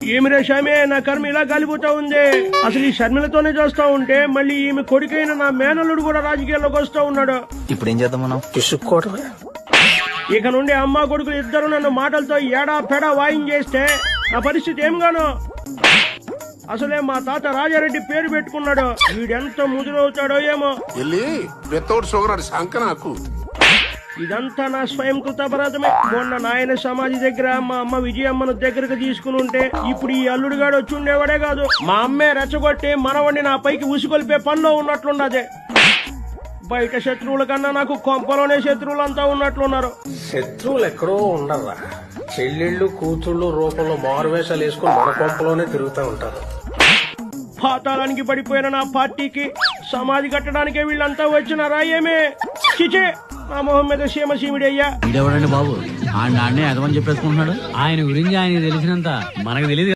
ఏమి రేషామే నా కర్మ ఇలా గాలిపోతా ఉంది. అసలు ఈ షర్మిలతోనే చూస్తా ఉంటే మళ్ళీ ఈమె కొడుకైన నా మేనల్లుడు కూడా రాజకీయాల్లోకి వస్తూ ఉన్నాడు. ఇప్పుడు ఏం చేద్దాం మనం? పిసుక్కోవడమే. ఇక నుండి అమ్మ కొడుకులు ఇద్దరు నన్ను మాటలతో ఏడా పెడా వాయించేస్తే నా పరిస్థితి ఏం గాను? అసలే మా తాత రాజారెడ్డి పేరు పెట్టుకున్నాడు. వీడెంత ముదురవుతాడో ఏమో. ఇదంతా నా స్వయం కృతాపరాధమే. మొన్న నాయన సమాధి దగ్గర మా అమ్మ విజయమ్మను దగ్గరకు తీసుకుని ఉంటే ఇప్పుడు ఈ అల్లుడుగాడు వచ్చి ఉండేవాడే కాదు. మా అమ్మే రెచ్చగొట్టి మనవడిని నా పైకి ఉసుకొల్పే పనిలో ఉన్నట్లున్నదే. బయట శత్రువుల కన్నా నాకు కొంపలోనే శత్రువులంతా ఉన్నట్లున్నారు. శత్రువులు ఎక్కడో ఉండరా, చెల్లెళ్ళు కూతుళ్ళు రూపంలో మారువేషాలు వేసుకుని మన కొంపలోనే తిరుగుతూ ఉంటారు. పాతాళానికి పడిపోయిన నా పార్టీకి సమాధి కట్టడానికే వీళ్ళంతా వచ్చినారా ఏమే? చిచే, నా మొహం మీద సీమసీమిడయ్యా. ఇడెవడండి బాబు? ఆ నాన్నే అదమని చెప్పేసుకుంటున్నాడు. ఆయన గురించి ఆయనకు తెలిసినంత మనకు తెలియదు.